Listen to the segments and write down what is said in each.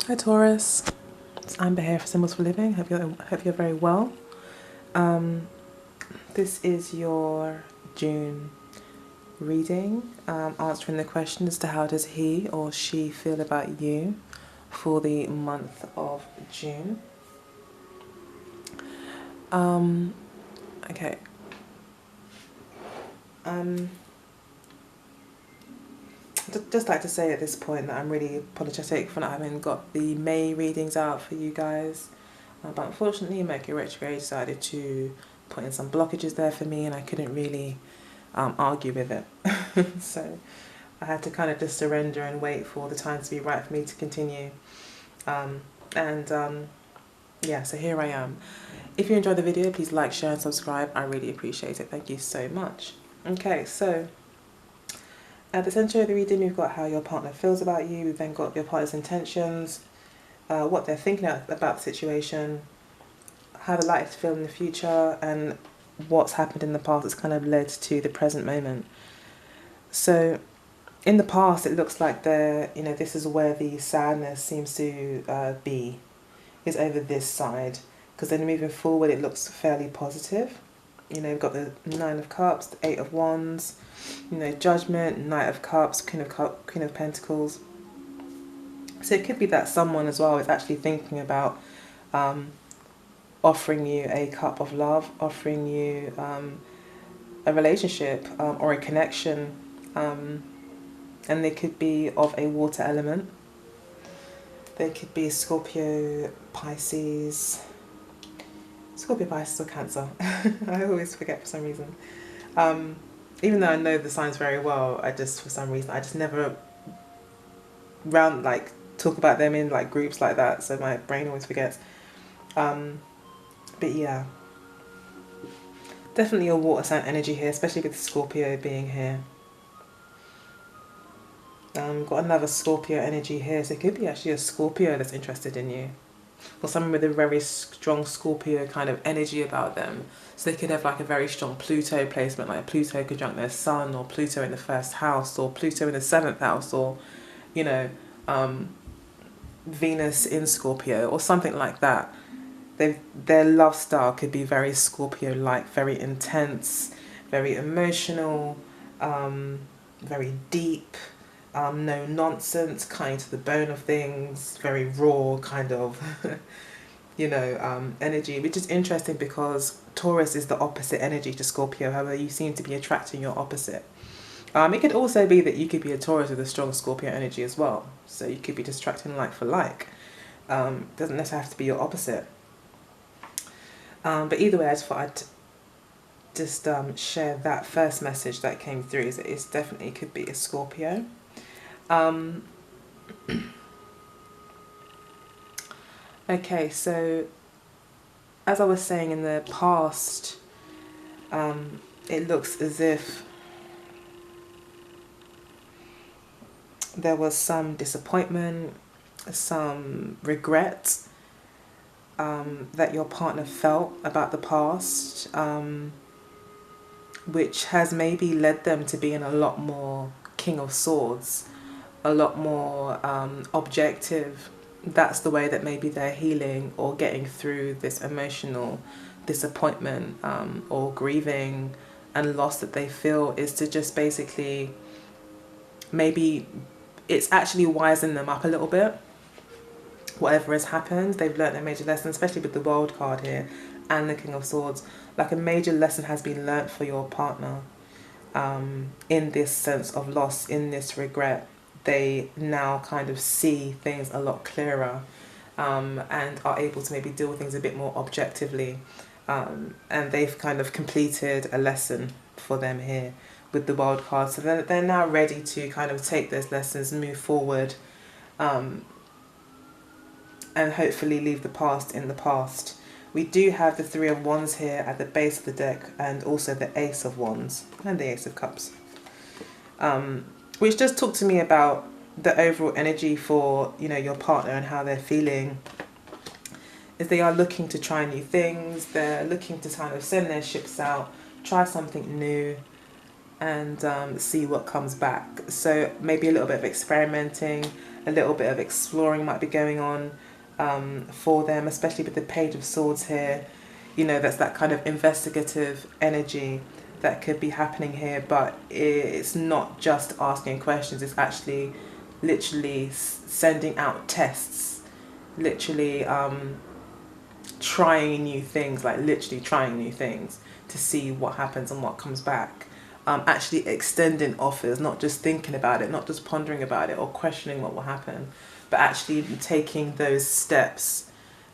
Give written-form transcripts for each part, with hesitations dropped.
Hi Taurus, it's Amber here for Symbols for Living. Hope you're very well. This is your June reading, answering the question as to how does he or she feel about you for the month of June. Okay. Just like to say at this point that I'm really apologetic for not having got the May readings out for you guys. But unfortunately, Mercury retrograde decided to put in some blockages there for me, and I couldn't really argue with it. So I had to kind of just surrender and wait for the time to be right for me to continue. Yeah, so here I am. If you enjoyed the video, please like, share and subscribe. I really appreciate it. Thank you so much. Okay, so at the centre of the reading, we've got how your partner feels about you. We've then got your partner's intentions, what they're thinking about the situation, how they're likely to feel in the future, and what's happened in the past that's kind of led to the present moment. So in the past, it looks like this is where the sadness seems to be, is over this side. Because then moving forward, it looks fairly positive. We've got the Nine of Cups, the Eight of Wands, Judgment, Knight of Cups, Queen of Pentacles. So it could be that someone as well is actually thinking about offering you a cup of love, offering you a relationship or a connection, and they could be of a water element. They could be Scorpio, Pisces or Cancer. I always forget for some reason. Even though I know the signs very well, for some reason I just never talk about them in groups like that, so my brain always forgets. But yeah, definitely a water sign energy here, especially with Scorpio being here. Got another Scorpio energy here, so it could be actually a Scorpio that's interested in you, or someone with a very strong Scorpio kind of energy about them. So they could have a very strong Pluto placement, like Pluto conjunct their sun, or Pluto in the first house, or Pluto in the 7th house, or Venus in Scorpio, or something like that. Their love style could be very Scorpio-like, very intense, very emotional, very deep, no nonsense, kind to the bone of things, very raw kind of, energy, which is interesting because Taurus is the opposite energy to Scorpio. However, you seem to be attracting your opposite. It could also be that you could be a Taurus with a strong Scorpio energy as well. So you could be distracting like for like. Doesn't necessarily have to be your opposite. But either way, I just thought I'd just share that first message that came through. Is that it definitely could be a Scorpio. Okay, so as I was saying, in the past, it looks as if there was some disappointment, some regret that your partner felt about the past, which has maybe led them to being a lot more King of Swords, a lot more objective. That's the way that maybe they're healing or getting through this emotional disappointment or grieving and loss that they feel, is to just basically, maybe it's actually wising them up a little bit. Whatever has happened, they've learned their major lesson, especially with the World card here and the King of Swords. Like a major lesson has been learnt for your partner in this sense of loss, in this regret. They now kind of see things a lot clearer and are able to maybe deal with things a bit more objectively. And they've kind of completed a lesson for them here with the World card. So they're now ready to kind of take those lessons, move forward, and hopefully leave the past in the past. We do have the Three of Wands here at the base of the deck, and also the Ace of Wands and the Ace of Cups, which just talked to me about the overall energy for your partner and how they're feeling. Is they are looking to try new things. They're looking to kind of send their ships out, try something new, and see what comes back. So maybe a little bit of experimenting, a little bit of exploring might be going on for them, especially with the Page of Swords here. You know, that's that kind of investigative energy that could be happening here, but it's not just asking questions, it's actually literally sending out tests, literally trying new things, like literally trying new things to see what happens and what comes back. Actually extending offers, not just thinking about it, not just pondering about it or questioning what will happen, but actually taking those steps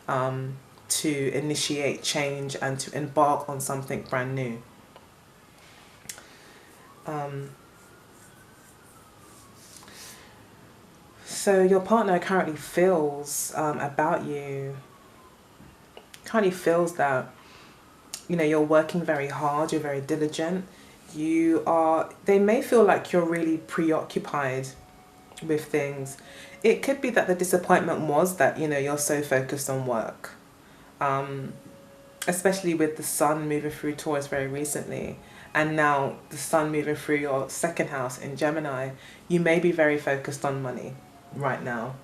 to initiate change and to embark on something brand new. So your partner currently feels about you, currently feels that, you know, you're working very hard, you're very diligent, they may feel like you're really preoccupied with things. It could be that the disappointment was that, you know, you're so focused on work, especially with the sun moving through Taurus very recently, and now the sun moving through your second house in Gemini. You may be very focused on money right now,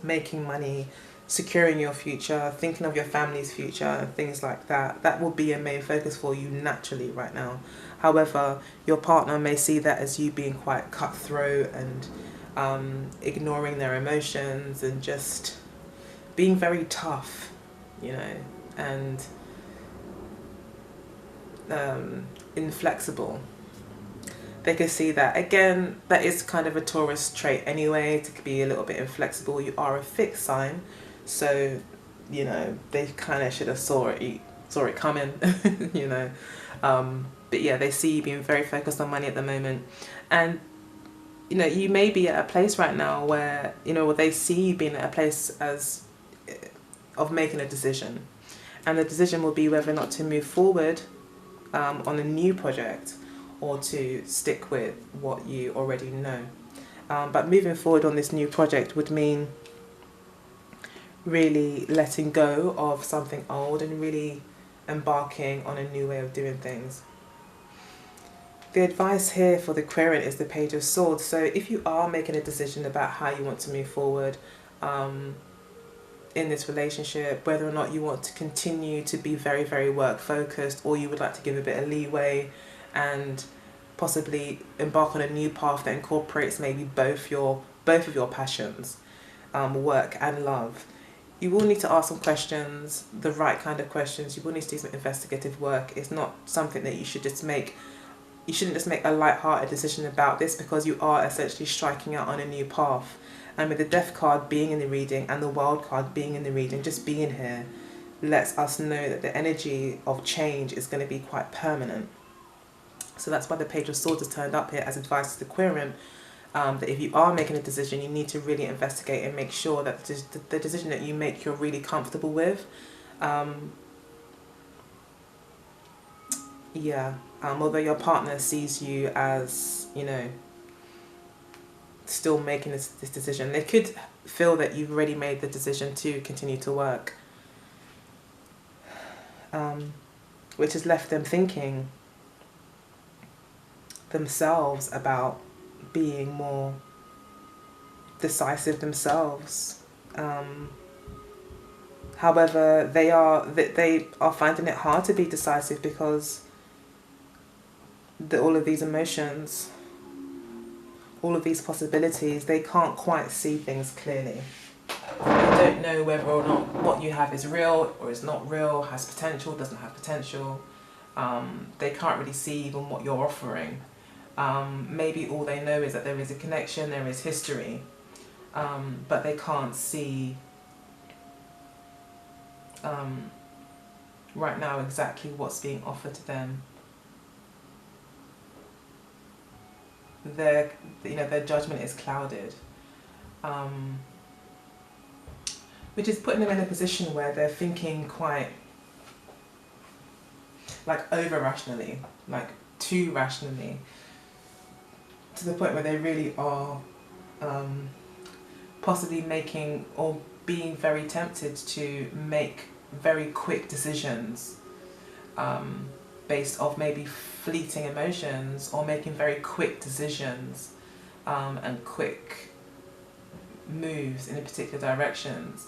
making money, securing your future, thinking of your family's future and things like that. That will be a main focus for you naturally right now. However, your partner may see that as you being quite cutthroat and ignoring their emotions and just being very tough, you know, and inflexible. They could see that. Again, that is kind of a Taurus trait anyway, to be a little bit inflexible. You are a fixed sign, so, you know, they kind of should have saw it coming, you know. But yeah, they see you being very focused on money at the moment. And, you know, you may be at a place right now where, you know, they see you being at a place of making a decision. And the decision will be whether or not to move forward on a new project or to stick with what you already know. But moving forward on this new project would mean really letting go of something old and really embarking on a new way of doing things. The advice here for the querent is the Page of Swords. So if you are making a decision about how you want to move forward in this relationship, whether or not you want to continue to be very, very work focused, or you would like to give a bit of leeway and possibly embark on a new path that incorporates maybe both of your passions, work and love, you will need to ask some questions, the right kind of questions. You will need to do some investigative work. It's not something that you shouldn't just make a light-hearted decision about this, because you are essentially striking out on a new path. And with the Death card being in the reading and the World card being in the reading, just being here lets us know that the energy of change is going to be quite permanent. So that's why the Page of Swords has turned up here as advice to the querent, that if you are making a decision, you need to really investigate and make sure that the decision that you make you're really comfortable with. Although your partner sees you as, you know, still making this decision, they could feel that you've already made the decision to continue to work, which has left them thinking themselves about being more decisive themselves. However, they are finding it hard to be decisive because all of these emotions, all of these possibilities, they can't quite see things clearly. They don't know whether or not what you have is real or is not real, has potential, doesn't have potential. They can't really see even what you're offering. Maybe all they know is that there is a connection, there is history, but they can't see right now exactly what's being offered to them. Their judgment is clouded, which is putting them in a position where they're thinking quite like over rationally, like too rationally, to the point where they really are possibly making or being very tempted to make very quick decisions based off maybe fleeting emotions or making very quick decisions and quick moves in particular directions.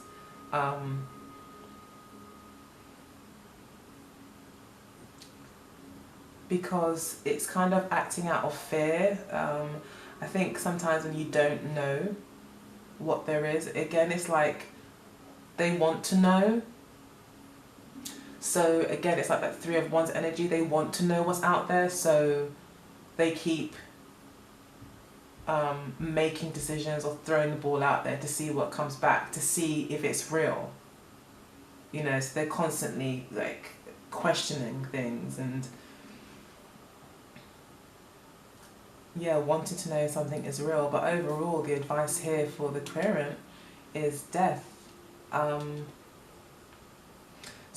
Because it's kind of acting out of fear. I think sometimes when you don't know what there is, again, it's like they want to know. So again, it's like that Three of Wands energy. They want to know what's out there, so they keep making decisions or throwing the ball out there to see what comes back, to see if it's real. You know, so they're constantly like questioning things and wanting to know if something is real. But overall, the advice here for the Querent is death. So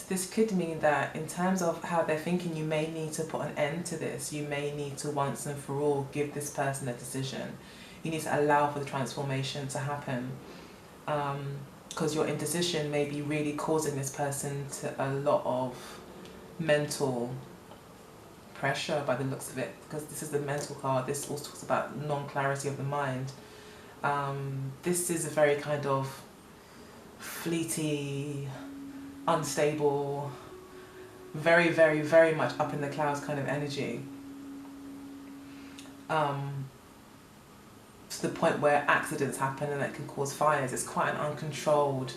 this could mean that in terms of how they're thinking, you may need to put an end to this. You may need to once and for all give this person a decision. You need to allow for the transformation to happen. Because your indecision may be really causing this person to a lot of mental pressure by the looks of it, because this is the mental card. This also talks about non-clarity of the mind. This is a very kind of fleety, unstable, very, very, very much up in the clouds kind of energy. To the point where accidents happen and that can cause fires. It's quite an uncontrolled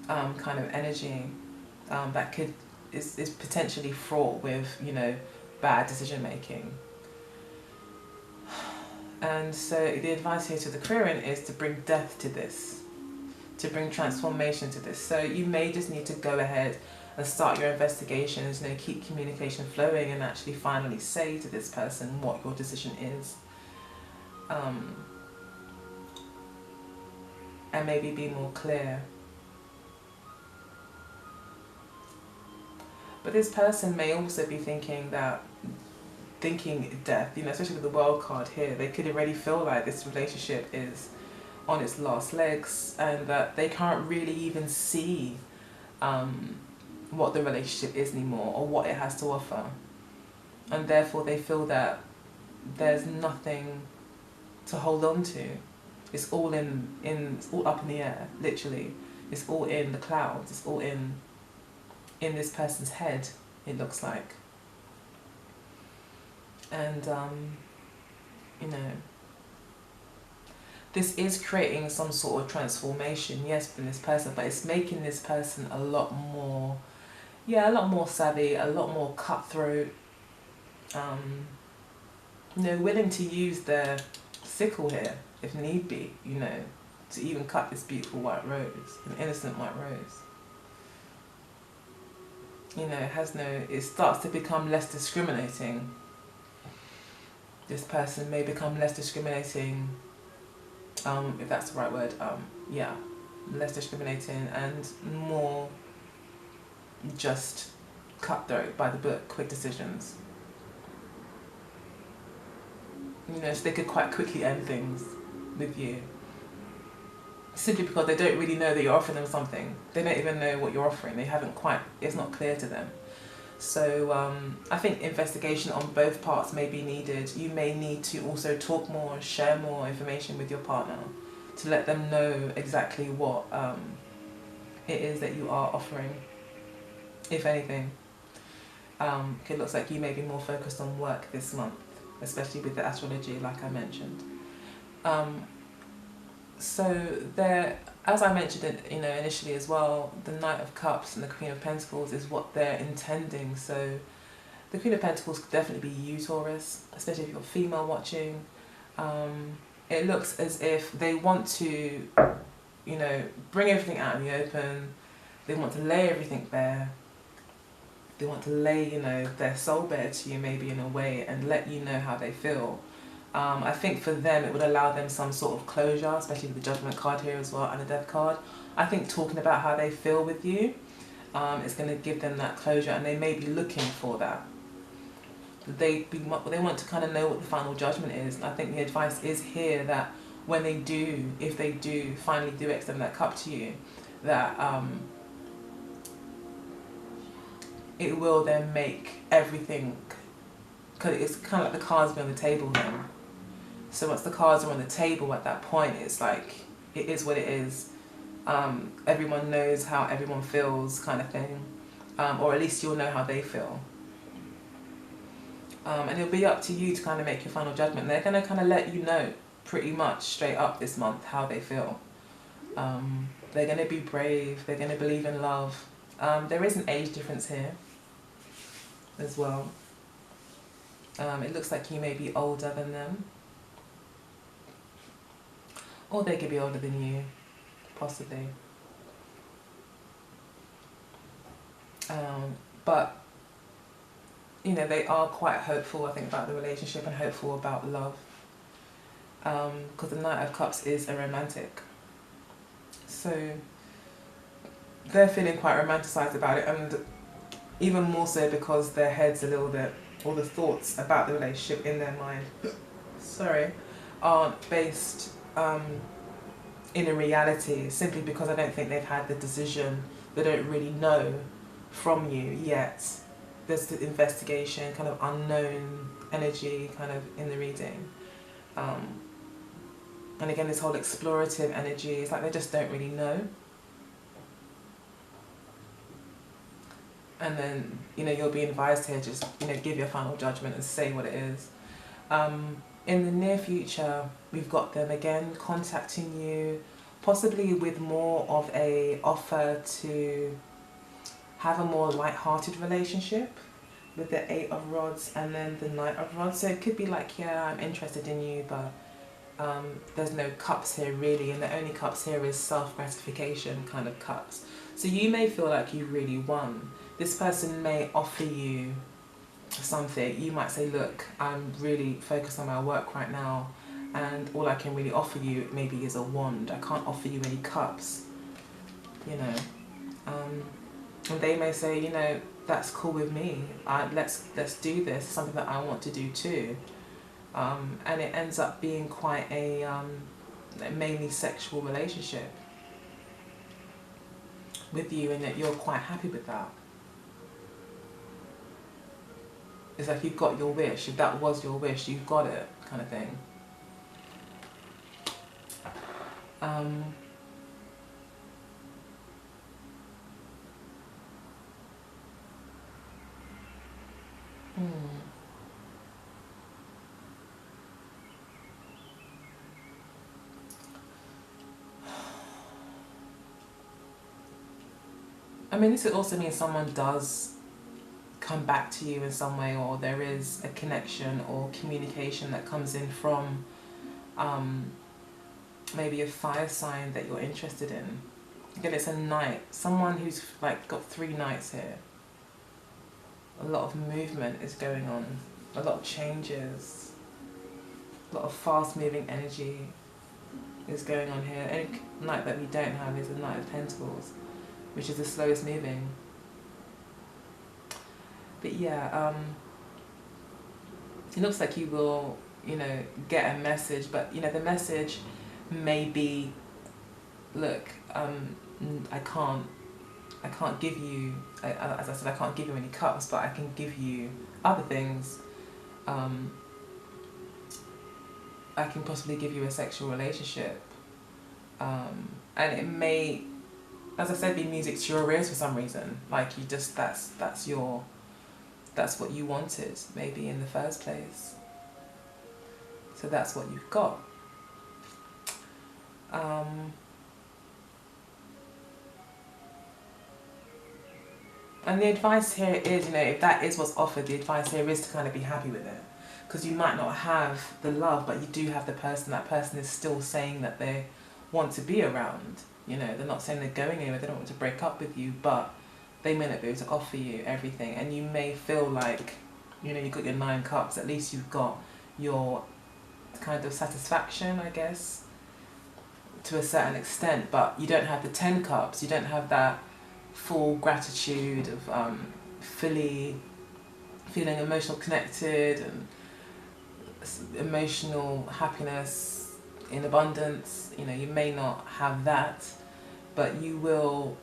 kind of energy that is potentially fraught with, you know, bad decision making. And so the advice here to the Querent is to bring death to this, to bring transformation to this. So you may just need to go ahead and start your investigations, you know, keep communication flowing and actually finally say to this person what your decision is. And maybe be more clear. But this person may also be thinking death, you know, especially with the World card here. They could already feel like this relationship is on its last legs and that they can't really even see what the relationship is anymore or what it has to offer. And therefore they feel that there's nothing to hold on to. It's all it's all up in the air, literally. It's all in the clouds. It's all in this person's head, it looks like. And you know, this is creating some sort of transformation, yes, in this person, but it's making this person a lot more savvy, a lot more cutthroat, you know, willing to use their sickle here if need be, you know, to even cut this beautiful white rose, an innocent white rose. You know, it starts to become less discriminating. This person may become less discriminating, if that's the right word, less discriminating and more just cutthroat, by the book, quick decisions. You know, so they could quite quickly end things with you. Simply because they don't really know that you're offering them something. They don't even know what you're offering. It's not clear to them. So I think investigation on both parts may be needed. You may need to also talk more, share more information with your partner to let them know exactly what it is that you are offering, if anything. It looks like you may be more focused on work this month, especially with the astrology, like I mentioned. So there, as I mentioned, you know, initially as well, the Knight of Cups and the Queen of Pentacles is what they're intending. So the Queen of Pentacles could definitely be you, Taurus, especially if you're female watching. It looks as if they want to, you know, bring everything out in the open. They want to lay everything bare. They want to lay, you know, their soul bare to you, maybe in a way, and let you know how they feel. I think for them it would allow them some sort of closure, especially with the Judgment card here as well and the Death card. I think talking about how they feel with you is going to give them that closure, and they may be looking for that. They want to kind of know what the final judgment is. And I think the advice is here that when they do, if they do finally do extend that cup to you, that it will then make everything, because it's kind of like the cards be on the table then. So once the cards are on the table at that point, it's like, it is what it is. Everyone knows how everyone feels, kind of thing. Or at least you'll know how they feel. And it'll be up to you to kind of make your final judgment. They're going to kind of let you know pretty much straight up this month how they feel. They're going to be brave. They're going to believe in love. There is an age difference here as well. It looks like you may be older than them. Or they could be older than you, possibly. But, you know, they are quite hopeful, I think, about the relationship and hopeful about love. Because the Knight of Cups is a romantic. So they're feeling quite romanticised about it, and even more so because their head's a little bit, all the thoughts about the relationship in their mind, aren't based in a reality, simply because I don't think they've had the decision. They don't really know from you yet. There's the investigation, kind of unknown energy kind of in the reading. And again, this whole explorative energy, it's like they just don't really know. And then, you know, you'll be advised here, just, you know, give your final judgment and say what it is. In the near future, we've got them again contacting you, possibly with more of a offer to have a more light-hearted relationship, with the 8 of Rods and then the Knight of Rods. So it could be like, yeah, I'm interested in you, but there's no cups here really, and the only cups here is self-gratification kind of cups. So you may feel like you really won. This person may offer you something. You might say, look, I'm really focused on my work right now, and all I can really offer you maybe is a wand. I can't offer you any cups, you know. And they may say, you know, that's cool with me. Let's do this. It's something that I want to do too. And it ends up being quite a mainly sexual relationship with you, and that you're quite happy with that. It's like you've got your wish. If that was your wish, you've got it, kind of thing. I mean, this also means someone does come back to you in some way, or there is a connection or communication that comes in from maybe a fire sign that you're interested in. Again, it's a knight. Someone who's like got 3 knights here. A lot of movement is going on. A lot of changes. A lot of fast moving energy is going on here. Any knight that we don't have is the Knight of Pentacles, which is the slowest moving. But yeah, it looks like you will, you know, get a message, but you know, the message may be, look, I can't give you, as I said, I can't give you any cups, but I can give you other things. I can possibly give you a sexual relationship. And it may, as I said, be music to your ears for some reason. Like you just, that's what you wanted, maybe in the first place. So that's what you've got. And the advice here is, you know, if that is what's offered, the advice here is to kind of be happy with it. Because you might not have the love, but you do have the person. That person is still saying that they want to be around. You know, they're not saying they're going anywhere, they don't want to break up with you, but they may not be able to offer you everything. And you may feel like, you know, you've got your 9 cups, at least you've got your kind of satisfaction, I guess, to a certain extent, but you don't have the 10 cups, you don't have that full gratitude of feeling emotional connected and emotional happiness in abundance. You know, you may not have that, but you will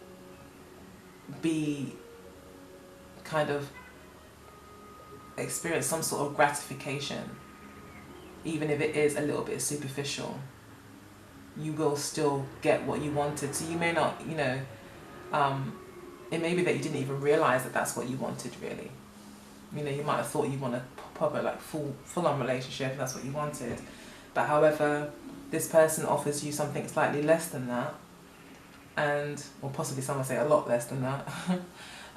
be kind of experience some sort of gratification, even if it is a little bit superficial. You will still get what you wanted. So you may not, you know, it may be that you didn't even realize that that's what you wanted really. You know, you might have thought you want a proper like full-on relationship, that's what you wanted. But however, this person offers you something slightly less than that, and, or possibly some would say a lot less than that,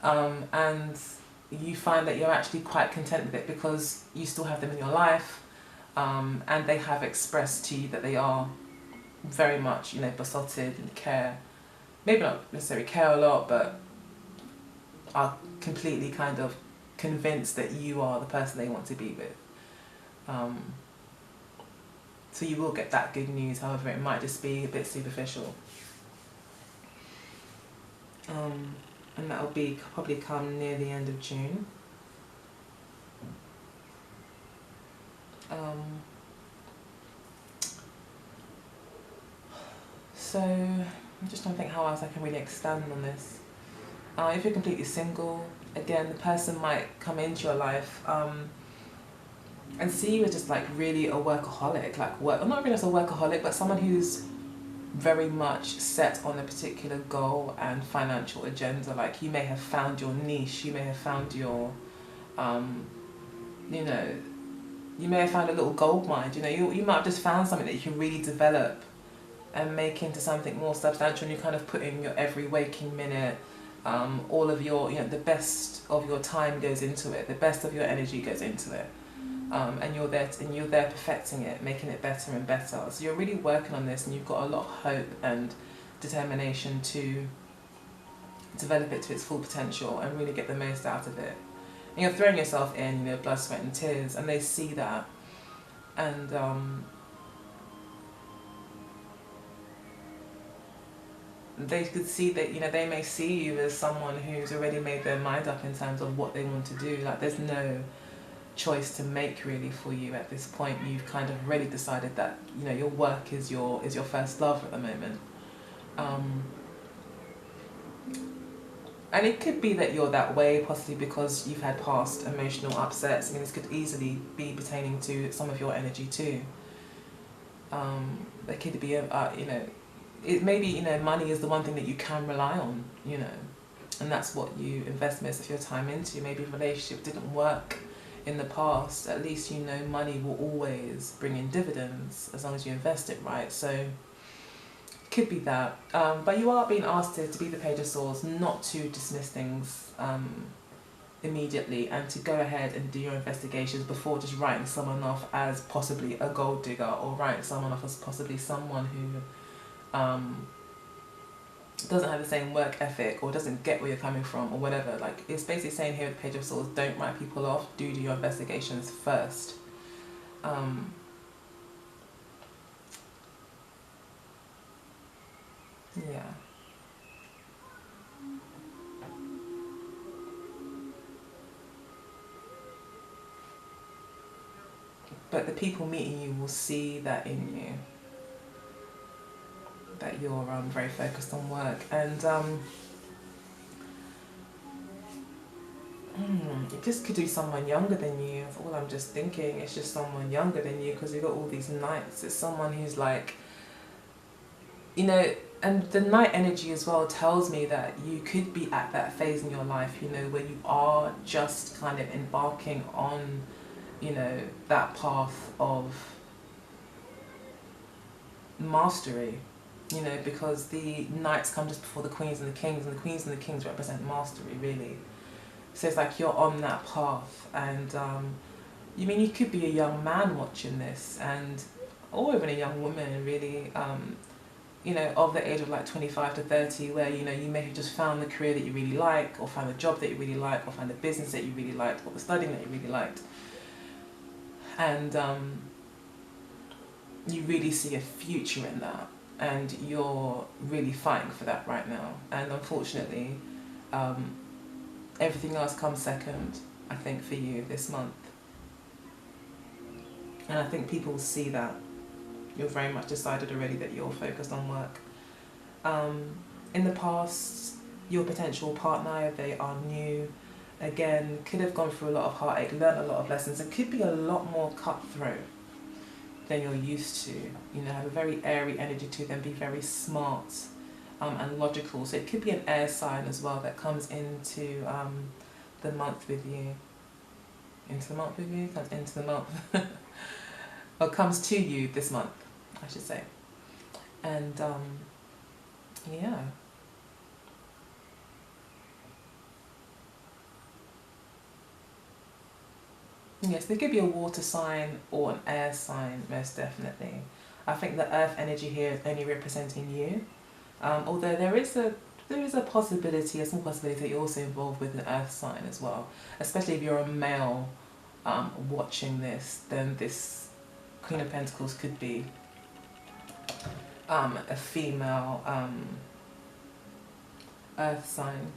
and you find that you're actually quite content with it because you still have them in your life, and they have expressed to you that they are very much, you know, besotted and care, maybe not necessarily care a lot, but are completely kind of convinced that you are the person they want to be with. So you will get that good news, however it might just be a bit superficial. And that will be probably come near the end of June. So I'm just trying to think how else I can really expand on this. If you're completely single, again, the person might come into your life and see you as just like really a workaholic, like not really as a workaholic, but someone who's very much set on a particular goal and financial agenda. Like you may have found your niche, you may have found your, you know, you may have found a little gold mine, you know, you might have just found something that you can really develop and make into something more substantial, and you kind of put in your every waking minute, all of your, you know, the best of your time goes into it, the best of your energy goes into it. And you're there perfecting it, making it better and better. So you're really working on this, and you've got a lot of hope and determination to develop it to its full potential and really get the most out of it. And you're throwing yourself in, you know, blood, sweat and tears, and they see that. And they could see that, you know, they may see you as someone who's already made their mind up in terms of what they want to do. Like there's no choice to make really for you at this point. You've kind of really decided that, you know, your work is your first love at the moment. And it could be that you're that way possibly because you've had past emotional upsets. I mean, this could easily be pertaining to some of your energy too. There could be a, you know, it maybe, you know, money is the one thing that you can rely on, you know, and that's what you invest most of your time into. Maybe a relationship didn't work in the past, at least you know money will always bring in dividends as long as you invest it right. So it could be that, but you are being asked to be the Page of Swords, not to dismiss things immediately, and to go ahead and do your investigations before just writing someone off as possibly a gold digger, or writing someone off as possibly someone who doesn't have the same work ethic or doesn't get where you're coming from or whatever. Like, it's basically saying here with the Page of Swords, don't write people off, do your investigations first. Yeah. But the people meeting you will see that in you, that you're very focused on work. And it just could be someone younger than you. That's all I'm just thinking. It's just someone younger than you, because you've got all these knights. It's someone who's like, you know, and the knight energy as well tells me that you could be at that phase in your life, you know, where you are just kind of embarking on, you know, that path of mastery. You know, because the knights come just before the queens and the kings, and the queens and the kings represent mastery, really. So it's like you're on that path, and you mean you could be a young man watching this, and or even a young woman, really, you know, of the age of like 25 to 30, where, you know, you may have just found the career that you really like, or found the job that you really like, or found the business that you really liked, or the studying that you really liked, and you really see a future in that. And you're really fighting for that right now. And unfortunately, everything else comes second, I think, for you this month. And I think people will see that. You're very much decided already that you're focused on work. In the past, your potential partner, if they are new, again, could have gone through a lot of heartache, learned a lot of lessons, and could be a lot more cutthroat than you're used to. You know, have a very airy energy to them, be very smart and logical. So it could be an air sign as well that comes into the month with you. Into the month with you? Comes into the month. Or comes to you this month, I should say. And yeah. Yes, there could be a water sign or an air sign, most definitely. I think the earth energy here is only representing you. Although there is a possibility, a small possibility that you're also involved with an earth sign as well. Especially if you're a male watching this, then this Queen of Pentacles could be a female earth sign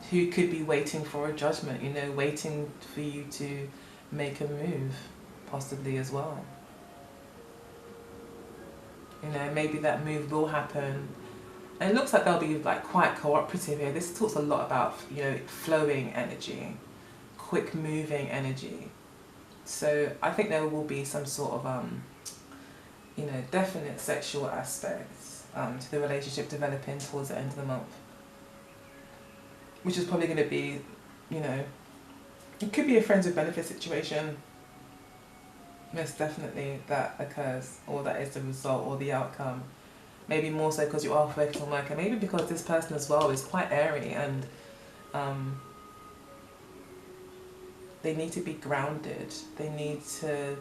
who could be waiting for a judgment, you know, waiting for you to make a move, possibly as well. You know, maybe that move will happen. And it looks like they'll be like quite cooperative here. This talks a lot about, you know, flowing energy, quick moving energy. So I think there will be some sort of, you know, definite sexual aspects to the relationship developing towards the end of the month. Which is probably going to be, you know, it could be a friends with benefit situation. Most definitely that occurs, or that is the result or the outcome. Maybe more so because you are focused on work, and maybe because this person as well is quite airy and they need to be grounded. They need to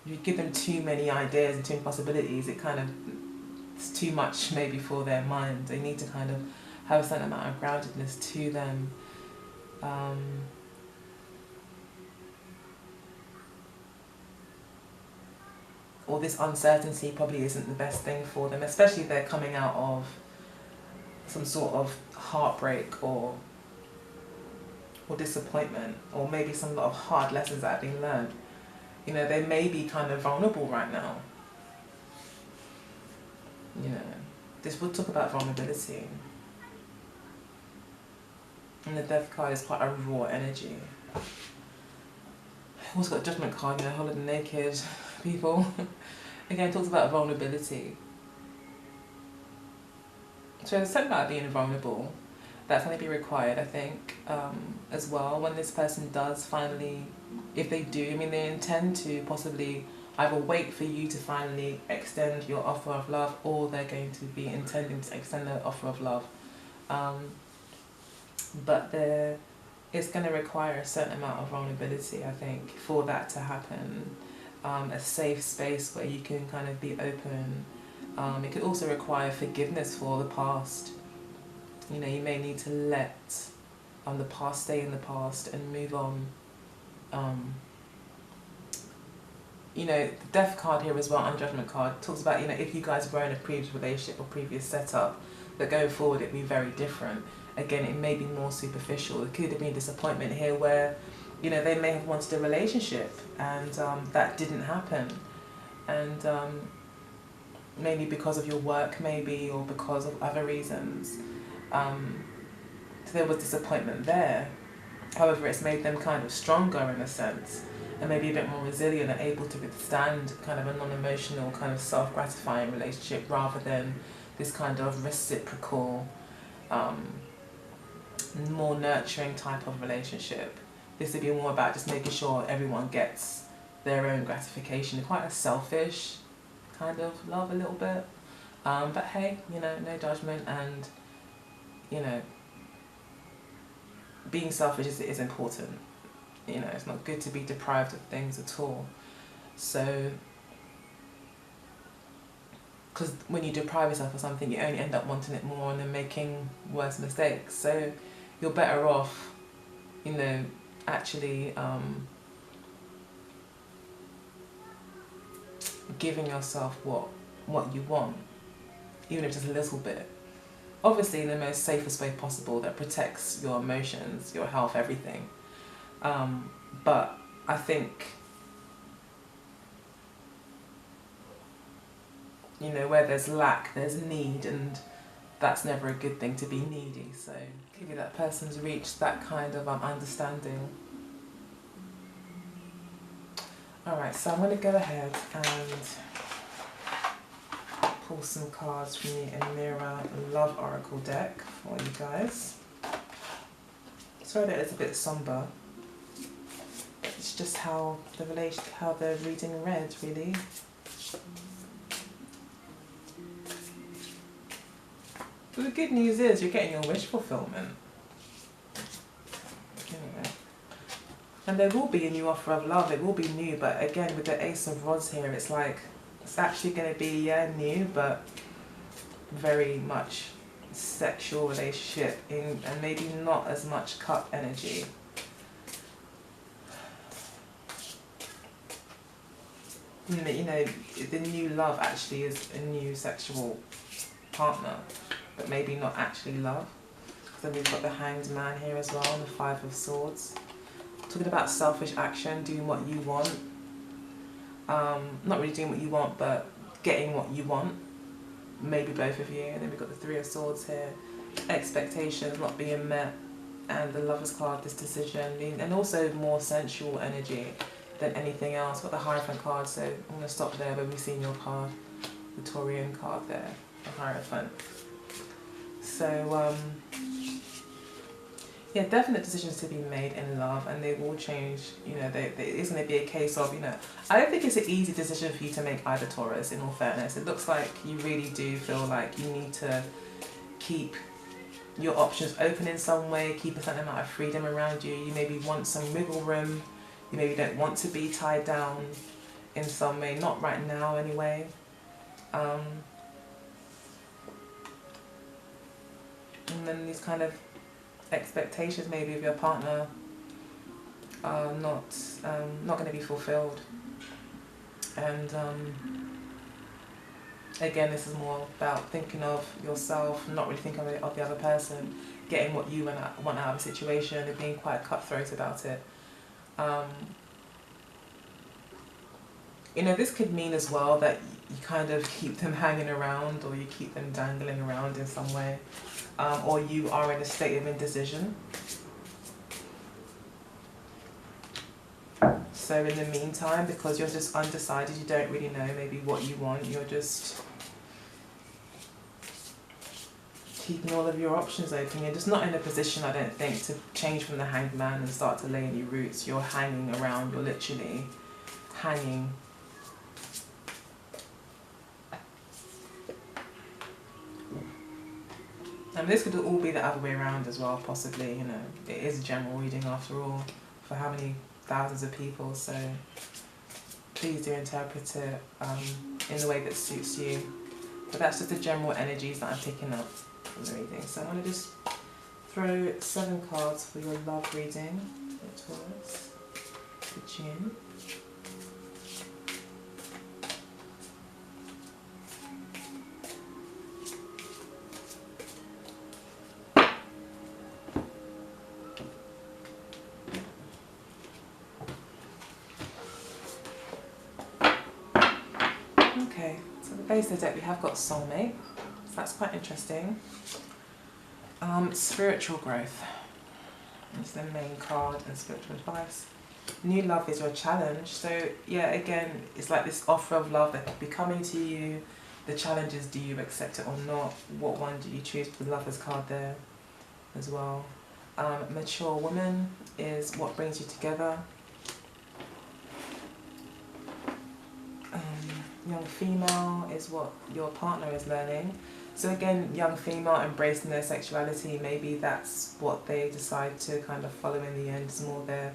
you give them too many ideas and too many possibilities, it kind of, it's too much maybe for their mind. They need to kind of have a certain amount of groundedness to them. Or this uncertainty probably isn't the best thing for them, especially if they're coming out of some sort of heartbreak or disappointment, or maybe some lot of hard lessons that have been learned. You know, they may be kind of vulnerable right now. You know, this would talk about vulnerability. And the Death card is quite a raw energy. Also got a Judgment card, you know, holding the naked people. Again, it talks about vulnerability. So there's something about being vulnerable that's going to be required, I think, as well, when this person does finally, if they do, I mean, they intend to possibly either wait for you to finally extend your offer of love, or they're going to be intending to extend their offer of love. But it's going to require a certain amount of vulnerability, I think, for that to happen. A safe space where you can kind of be open. It could also require forgiveness for the past. You know, you may need to let the past stay in the past and move on. You know, the Death card here as well, and Judgment card, talks about, you know, if you guys were in a previous relationship or previous setup, that going forward it'd be very different. Again, it may be more superficial. It could have been disappointment here where, you know, they may have wanted a relationship and that didn't happen. And maybe because of your work, maybe, or because of other reasons. So there was disappointment there. However, it's made them kind of stronger in a sense, and maybe a bit more resilient and able to withstand kind of a non-emotional, kind of self-gratifying relationship, rather than this kind of reciprocal, more nurturing type of relationship. This would be more about just making sure everyone gets their own gratification. Quite a selfish kind of love a little bit. But hey, you know, no judgment, and, you know, being selfish is important. You know, it's not good to be deprived of things at all. So, because when you deprive yourself of something, you only end up wanting it more and then making worse mistakes. So you're better off, you know, actually giving yourself what you want, even if just a little bit. Obviously in the most safest way possible that protects your emotions, your health, everything. But I think You know, where there's lack, there's need, and that's never a good thing to be needy. So maybe that person's reached that kind of understanding. Alright, so I'm going to go ahead and pull some cards from the Emira Love Oracle deck for you guys. Sorry that it's a bit somber. It's just how the reading read, really. But the good news is you're getting your wish fulfillment. Anyway. And there will be a new offer of love. It will be new, but again, with the Ace of Rods here, it's like, it's actually going to be, yeah, new, but very much sexual relationship, and maybe not as much cup energy. You know, the new love actually is a new sexual partner, but maybe not actually love. Then we've got the Hanged Man here as well, and the Five of Swords. Talking about selfish action, doing what you want. Not really doing what you want, but getting what you want. Maybe both of you. And then we've got the Three of Swords here. Expectations not being met. And the Lover's card, this decision. And also more sensual energy than anything else. Got the Hierophant card, so I'm going to stop there when we've seen your card. The Taurian card there, the Hierophant. So, yeah, definite decisions to be made in love, and they will change. You know, it's going to be a case of, you know, I don't think it's an easy decision for you to make either, Taurus, in all fairness. It looks like you really do feel like you need to keep your options open in some way, keep a certain amount of freedom around you. You maybe want some wiggle room. You maybe don't want to be tied down in some way, not right now anyway. And then these kind of expectations maybe of your partner are not going to be fulfilled. And again, this is more about thinking of yourself, not really thinking of the other person, getting what you want out of a situation, and being quite cutthroat about it. You know, this could mean as well that you kind of keep them hanging around, or you keep them dangling around in some way, or you are in a state of indecision. So in the meantime, because you're just undecided, you don't really know maybe what you want, you're just keeping all of your options open. You're just not in a position, I don't think, to change from the Hanged Man and start to lay any roots. You're hanging around, you're literally hanging. And this could all be the other way around as well, possibly, you know. It is a general reading after all, for how many thousands of people, so please do interpret it in the way that suits you. But that's just the general energies that I'm picking up from the reading. So I'm going to just throw 7 cards for your love reading for Taurus for June. Okay, so the base of the deck we have got soulmate, so that's quite interesting. Spiritual growth, it's the main card, and spiritual advice. New love is your challenge, so yeah, again, it's like this offer of love that could be coming to you. The challenge is, do you accept it or not? What one do you choose? The Lover's card there as well. Mature woman is what brings you together. Young female is what your partner is learning. So again, young female embracing their sexuality, maybe that's what they decide to kind of follow in the end. It's more their,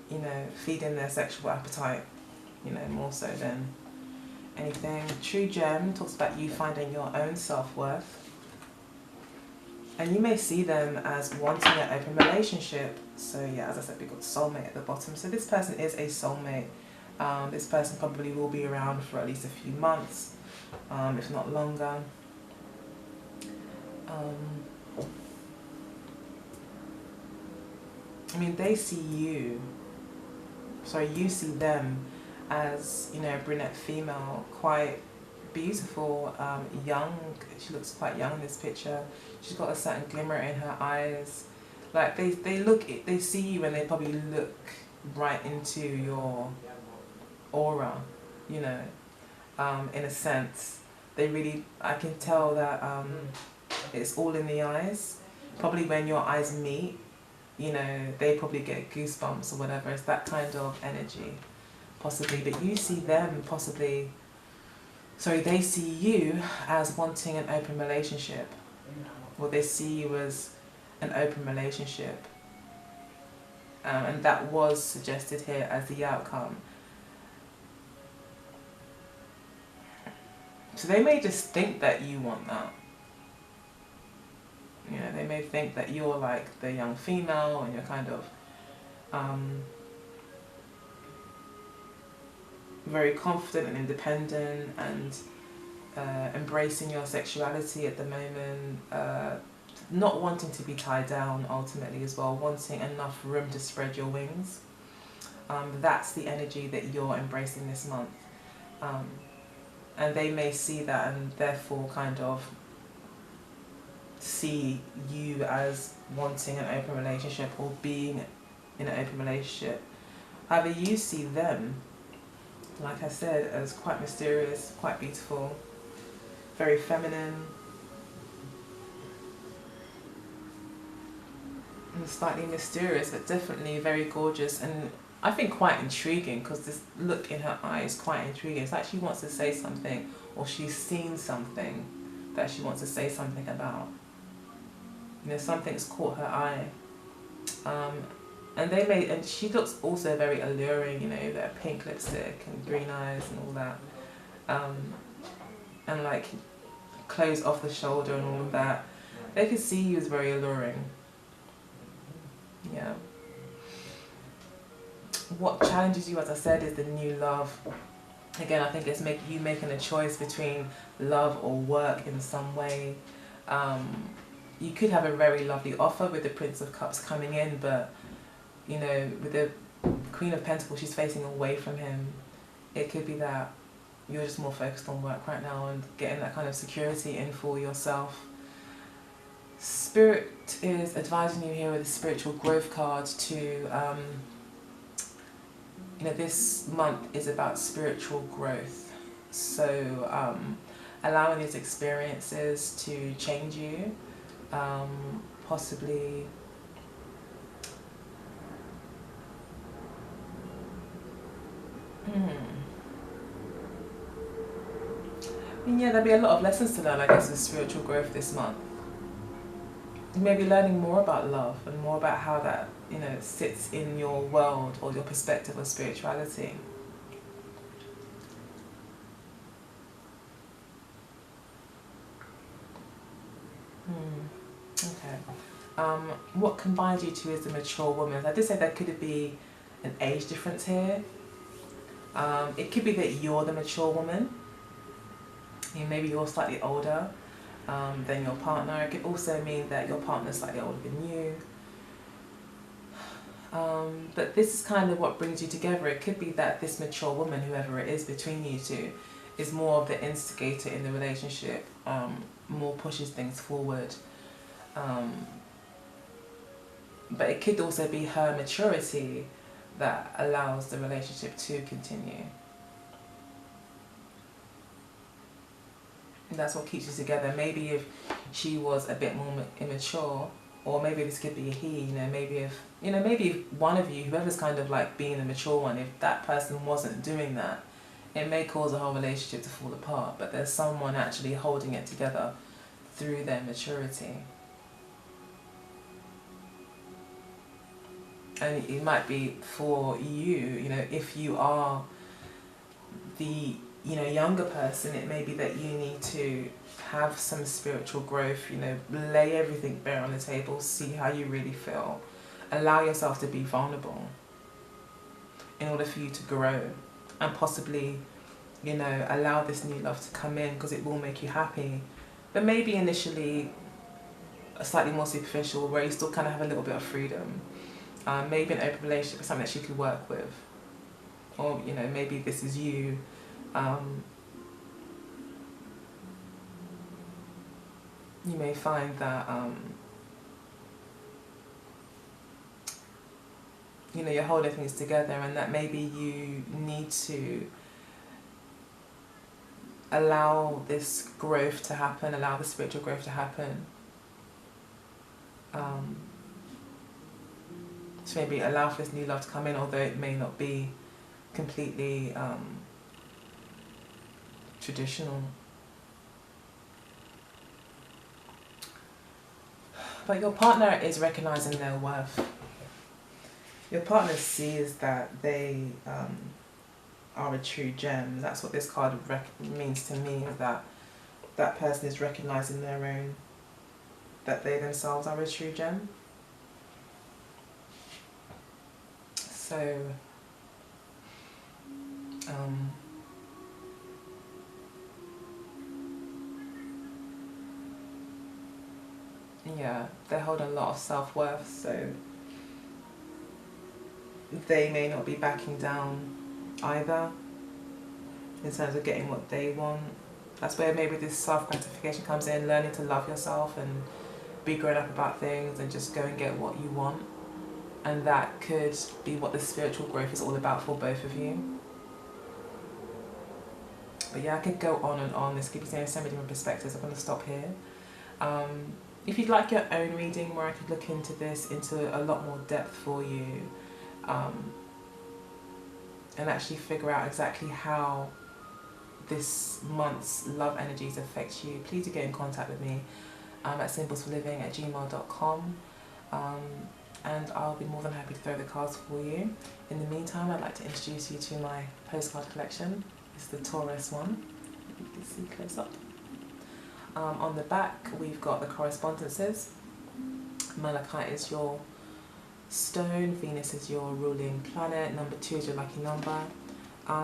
you know, feeding their sexual appetite, you know, more so than anything. True Gem talks about you finding your own self-worth. And you may see them as wanting an open relationship. So yeah, as I said, we've got soulmate at the bottom. So this person is a soulmate. This person probably will be around for at least a few months, if not longer. I mean, they see you, sorry, you see them as, you know, a brunette female, quite beautiful, young. She looks quite young in this picture. She's got a certain glimmer in her eyes. Like they see you and they probably look right into your aura, you know, in a sense. They really, I can tell that it's all in the eyes. Probably when your eyes meet, you know, they probably get goosebumps or whatever. It's that kind of energy, possibly. But you see them possibly, sorry, they see you as wanting an open relationship. Well, they see you as an open relationship. And that was suggested here as the outcome. So they may just think that you want that. You know, they may think that you're like the young female and you're kind of very confident and independent and embracing your sexuality at the moment, not wanting to be tied down ultimately as well, wanting enough room to spread your wings. That's the energy that you're embracing this month. And they may see that and therefore kind of see you as wanting an open relationship or being in an open relationship. However, you see them, like I said, as quite mysterious, quite beautiful, very feminine, and slightly mysterious, but definitely very gorgeous, and I think quite intriguing, because this look in her eye is quite intriguing. It's like she wants to say something, or she's seen something that she wants to say something about. You know, something's caught her eye. And she looks also very alluring, you know, that pink lipstick and green eyes and all that. And like clothes off the shoulder and all of that. They could see you as very alluring. Yeah. What challenges you, as I said, is the new love. Again, I think it's you making a choice between love or work in some way. You could have a very lovely offer with the Prince of Cups coming in, but, you know, with the Queen of Pentacles, she's facing away from him. It could be that you're just more focused on work right now and getting that kind of security in for yourself. Spirit is advising you here with the spiritual growth card to, you know, this month is about spiritual growth. So allowing these experiences to change you, possibly yeah, there'll be a lot of lessons to learn, I guess, with spiritual growth this month. You may be learning more about love and more about how that, you know, sits in your world or your perspective of spirituality. Okay. What combines you two is the mature woman. I did say there could be an age difference here. It could be that you're the mature woman. Maybe you're slightly older than your partner. It could also mean that your partner's slightly older than you. But this is kind of what brings you together. It could be that this mature woman, whoever it is between you two, is more of the instigator in the relationship, more pushes things forward. But it could also be her maturity that allows the relationship to continue. And that's what keeps you together. Maybe if she was a bit more immature, or maybe this could be a he, maybe if one of you, whoever's kind of like being the mature one, if that person wasn't doing that, it may cause a whole relationship to fall apart, but there's someone actually holding it together through their maturity. And it might be for you, if you are the younger person, it may be that you need to have some spiritual growth, lay everything bare on the table, see how you really feel, allow yourself to be vulnerable in order for you to grow, and possibly, allow this new love to come in, because it will make you happy. But maybe initially slightly more superficial, where you still kind of have a little bit of freedom. Maybe an open relationship is something that she could work with. or you know, maybe this is you. You may find that you know, you're holding things together, and that maybe you need to allow this growth to happen, allow the spiritual growth to happen. So maybe allow for this new love to come in, although it may not be completely traditional. But your partner is recognizing their worth. Your partner sees that they are a true gem. That's what this card means to me, is that that person is recognizing their own, that they themselves are a true gem. So, yeah, they hold a lot of self-worth, so they may not be backing down either in terms of getting what they want. That's where maybe this self-gratification comes in, learning to love yourself and be grown up about things and just go and get what you want. And that could be what the spiritual growth is all about for both of you. But yeah, I could go on and on. This could be saying so many different perspectives. I'm going to stop here. If you'd like your own reading where I could look into this into a lot more depth for you, and actually figure out exactly how this month's love energies affect you, please do get in contact with me at symbolsforliving@gmail.com. And I'll be more than happy to throw the cards for you. In the meantime, I'd like to introduce you to my postcard collection. This is the Taurus one, you can see close up. On the back, we've got the correspondences. Malachite is your stone, Venus is your ruling planet, number 2 is your lucky number.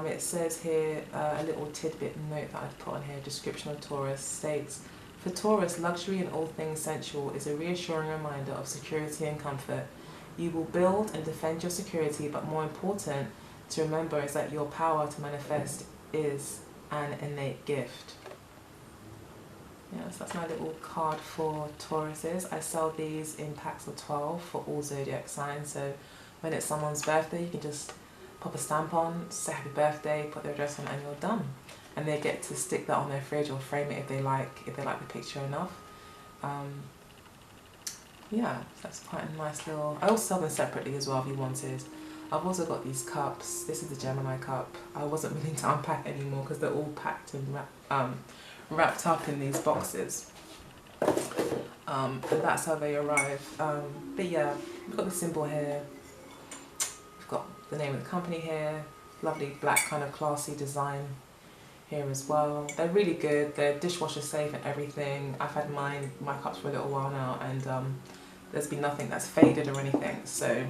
It says here, a little tidbit note that I've put on here, description of Taurus states, for Taurus, luxury in all things sensual is a reassuring reminder of security and comfort. You will build and defend your security, but more important to remember is that your power to manifest is an innate gift. Yes, that's my little card for Tauruses. I sell these in packs of 12 for all zodiac signs, so when it's someone's birthday, you can just pop a stamp on, say happy birthday, put their address on, and you're done. And they get to stick that on their fridge or frame it if they like the picture enough. Yeah, that's quite a nice little... I also sell them separately as well if you wanted. I've also got these cups. This is the Gemini cup. I wasn't willing to unpack anymore because they're all packed and wrapped up in these boxes. And that's how they arrive. But yeah, we've got the symbol here. We've got the name of the company here. Lovely black kind of classy design here as well. They're really good. They're dishwasher safe and everything. I've had my cups for a little while now, and there's been nothing that's faded or anything. So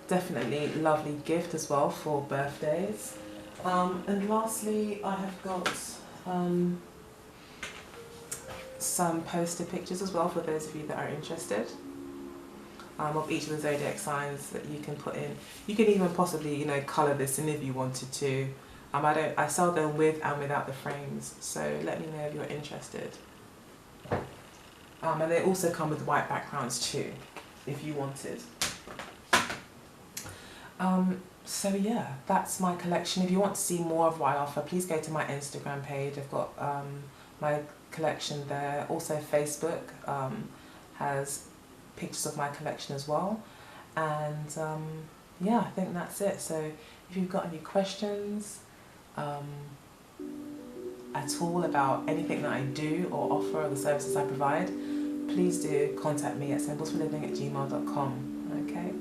definitely lovely gift as well for birthdays. And lastly, I have got some poster pictures as well for those of you that are interested, of each of the zodiac signs that you can put in. You can even possibly, you know, colour this in if you wanted to. I sell them with and without the frames, so let me know if you're interested. And they also come with white backgrounds too, if you wanted. So yeah, that's my collection. If you want to see more of what I offer, please go to my Instagram page. I've got my collection there. Also Facebook has pictures of my collection as well. And yeah, I think that's it. So if you've got any questions at all about anything that I do or offer or the services I provide, please do contact me at symbolsforliving@gmail.com. Okay?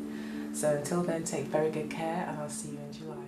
So until then, take very good care, and I'll see you in July.